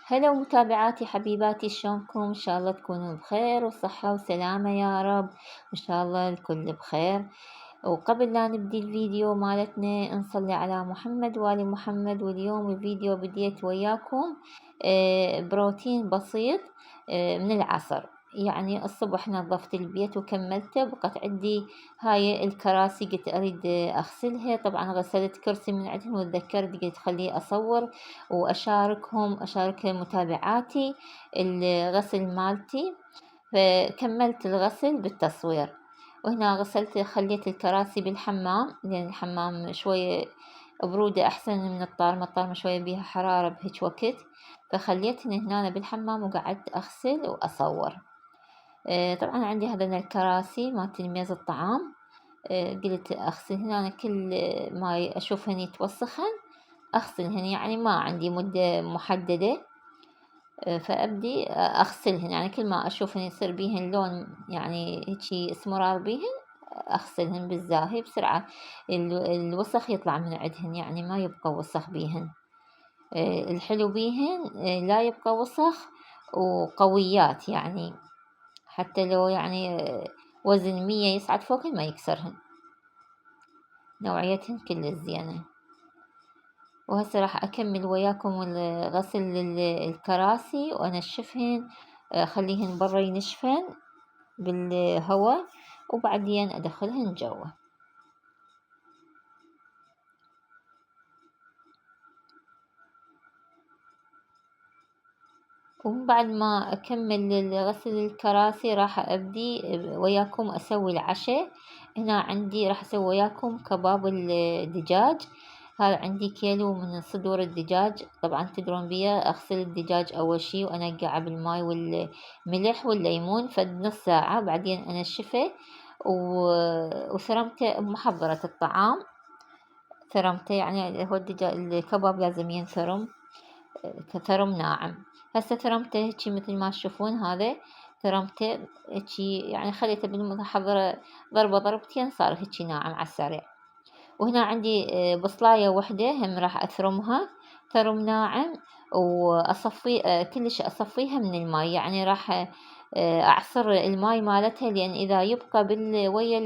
هلا متابعاتي حبيباتي، شلونكم؟ إن شاء الله تكونوا بخير وصحة وسلامة يا رب، وإن شاء الله الكل بخير. وقبل لا نبدي الفيديو مالتنا نصلي على محمد وآل محمد. واليوم الفيديو بديت وياكم بروتين بسيط من العصر. يعني الصبح نظفت البيت وكملته، بقت عندي هاي الكراسي قلت أريد أغسلها. طبعا غسلت كرسي من عندهم وتذكرت قلت خليه أصور أشارك متابعاتي الغسل مالتي، فكملت الغسل بالتصوير. وهنا غسلت خليت الكراسي بالحمام، لأن الحمام شوية برودة أحسن من الطارمة شوية بيها حرارة بهيج وقت، فخليتهن هنا بالحمام وقعدت أغسل وأصور. طبعا عندي هذين الكراسي مال تلميذ الطعام، قلت أغسلهن أنا كل ما أشوفهن يتوسخن أغسلهن، يعني ما عندي مدة محددة. فأبدي أغسلهن، يعني كل ما أشوفهن يصير بيهن لون يعني هيجي اسمرار بيهن أغسلهن بالزاهي بسرعة، الوسخ يطلع من عندهن، يعني ما يبقى وسخ بيهن. الحلو بيهن لا يبقى وسخ وقويات، يعني حتى لو يعني وزن 100 يصعد فوقهن ما يكسرهن، نوعيتهن كل الزينة. وهسه راح أكمل وياكم غسل الكراسي وأنشفهن، أخليهن برا ينشفن بالهواء وبعدين أدخلهن جوا. وبعد ما أكمل غسل الكراسي راح أبدي وياكم أسوي العشاء. هنا عندي راح أسوي وياكم كباب الدجاج. هذا عندي كيلو من صدور الدجاج، طبعا تدرون بيا أغسل الدجاج أول شي وأنقعه بالماي والملح والليمون فد نص ساعة، بعدين أنشفه وثرمته محضرة الطعام. ثرمته يعني هو الكباب لازم ينثرم ثرم ناعم. هسه ثرمته هيجي مثل ما تشوفون، هذا ثرمته هيجي يعني خليته بالمحضرة ضربة ضربتين صار هيجي ناعم على السريع. وهنا عندي بصلاية وحدة هم راح أثرمها ثرم ناعم، وأصفي كلش أصفيها من الماي، يعني راح أعصر الماي مالتها، لأن إذا يبقى ويا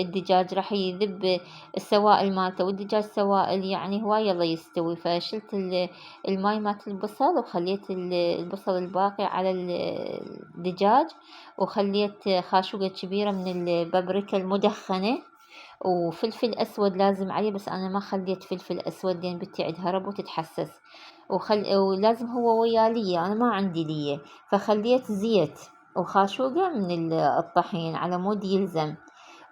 الدجاج راح يذب السوائل مالته، والدجاج سوائل يعني هواية الله يستوي. فشلت الماي مالت البصل وخليت البصل الباقي على الدجاج، وخليت خاشوقة كبيرة من البابريكا المدخنة، وفلفل أسود لازم عليه، بس أنا ما خليت فلفل أسود لأن بنتي عندها ربو تتحسس، ولازم هو ويا ليا، أنا ما عندي ليا، فخليت زيت وخاشوقة من الطحين على مود يلزم،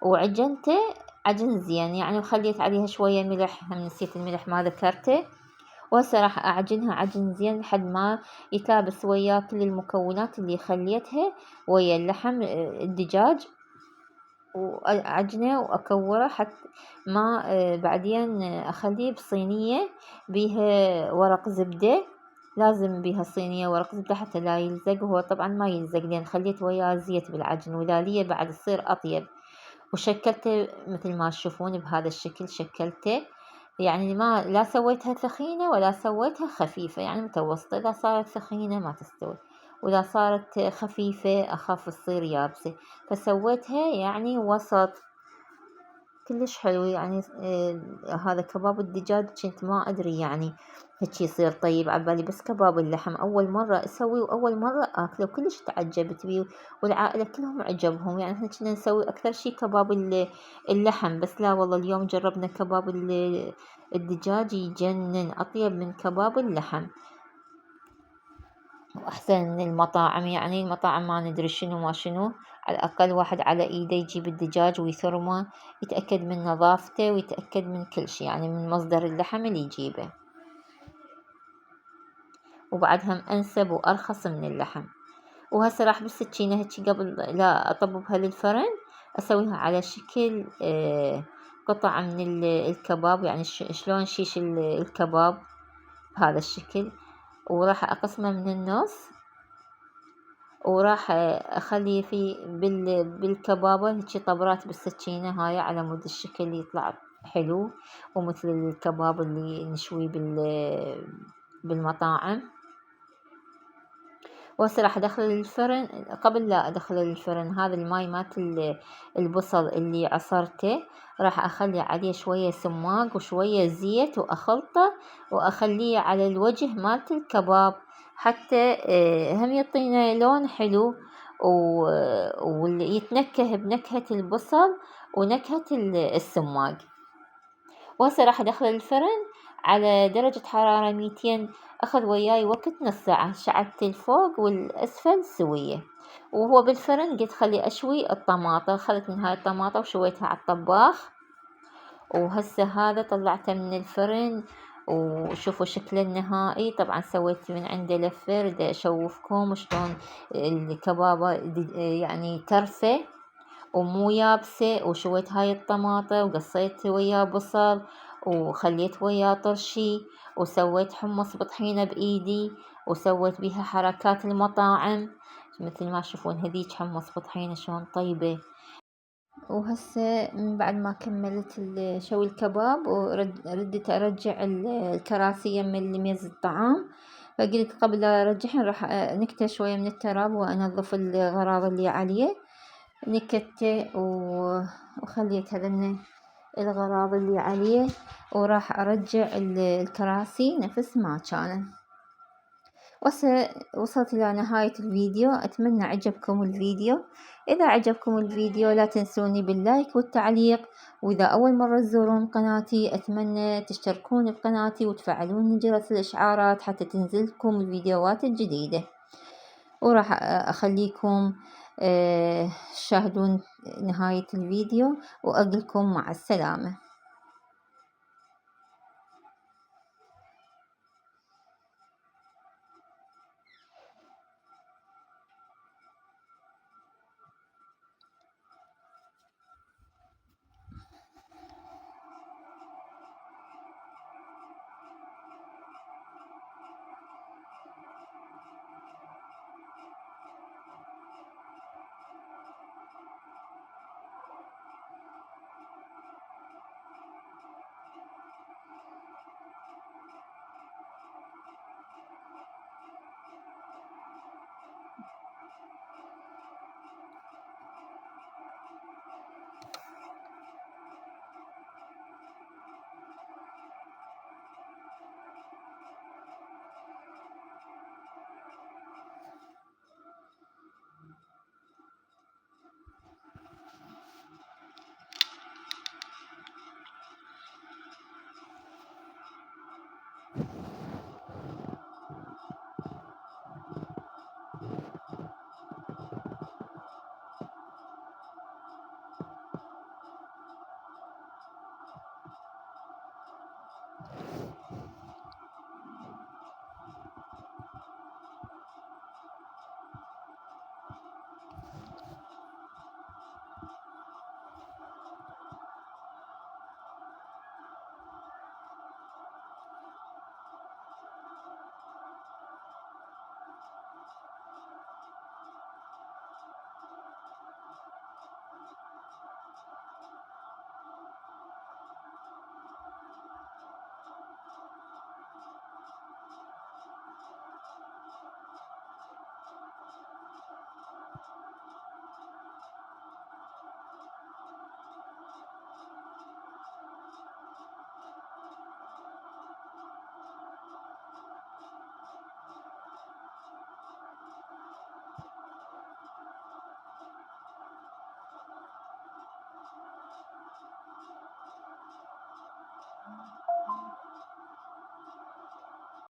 وعجنته عجن زين يعني، وخليت عليها شوية ملح، هم نسيت الملح ما ذكرته. وهسه راح أعجنها عجن زين لحد ما يتلابس ويا كل المكونات اللي خليتها ويا اللحم الدجاج، وأعجنه وأكوره حتى ما بعدين أخليه بصينية بيها ورق زبدة، لازم بيها صينية ورق زبدة حتى لا يلزق، وهو طبعا ما يلزق لأن خليت وياه زيت بالعجن، ولالية بعد يصير أطيب. وشكلته مثل ما تشوفون بهذا الشكل شكلته، يعني ما لا سويتها ثخينة ولا سويتها خفيفة، يعني متوسطة، إذا صارت ثخينة ما تستوي، وإذا صارت خفيفة أخاف تصير يابسة، فسويتها يعني وسط كلش حلو. يعني هذا كباب الدجاج كنت ما أدري يعني هيك يصير طيب عبالي، بس كباب اللحم أول مرة أسوي وأول مرة أكله، كلش تعجبت بيه والعائلة كلهم عجبهم. يعني احنا كنا نسوي أكثر شي كباب اللحم، بس لا والله اليوم جربنا كباب الدجاج يجنن، أطيب من كباب اللحم وأحسن من المطاعم. يعني المطاعم ما ندري شنو ما شنو، على الأقل واحد على إيده يجيب الدجاج ويثرمه، يتأكد من نظافته ويتأكد من كل شي، يعني من مصدر اللحم اللي يجيبه، وبعدها أنسب وأرخص من اللحم. وهسه راح بالسكينة هيك قبل لا أطببها للفرن أسويها على شكل قطع من الكباب، يعني شلون شيش الكباب بهذا الشكل، وراح أقسمه من النص، وراح أخلي في بالكبابة هيجي طبرات بالسكينة هاي على مود الشكل يطلع حلو، ومثل الكباب اللي نشوي بالمطاعم. وهسه راح ادخل الفرن. قبل لا ادخل الفرن، هذا الماي مالت البصل اللي عصرته راح اخلي عليه شوية سماق وشوية زيت واخلطه واخليه على الوجه مالت الكباب، حتى هم يعطينا لون حلو ويتنكه بنكهة البصل ونكهة السماق. وهسه راح ادخل الفرن على درجة حرارة 200. اخذ وياي وقت نص ساعة، شعلت الفوق والاسفل سوية. وهو بالفرن قلت خلي اشوي الطماطة، خذت من هاي الطماطة وشويتها على الطباخ. وهسه هذا طلعته من الفرن وشوفوا شكله النهائي. طبعا سويت من عنده لفة، دا اشوفكم شلون الكبابة يعني ترفة ومو يابسة. وشويت هاي الطماطة وقصيت وياه بصل وخليت وياه طرشي وسويت حمص بطحينة بإيدي وسويت بيها حركات المطاعم مثل ما تشوفون هذيك حمص بطحينة شلون طيبة. وهسه من بعد ما كملت شوي الكباب وردت ارجع الكراسي من اللي ميز الطعام، فقلت قبل لا ارجعهن راح نكته شوية من التراب وانظف الغراض اللي عليه. نكته وخليت هذن الغراض اللي عليه وراح ارجع الكراسي نفس ما كانت. وصلت إلى نهاية الفيديو، أتمنى عجبكم الفيديو. إذا عجبكم الفيديو لا تنسوني باللايك والتعليق، وإذا أول مرة تزورون قناتي أتمنى تشتركون بقناتي وتفعلون جرس الإشعارات حتى تنزلكم الفيديوهات الجديدة. وراح أخليكم تشاهدون نهاية الفيديو وأقولكم مع السلامة.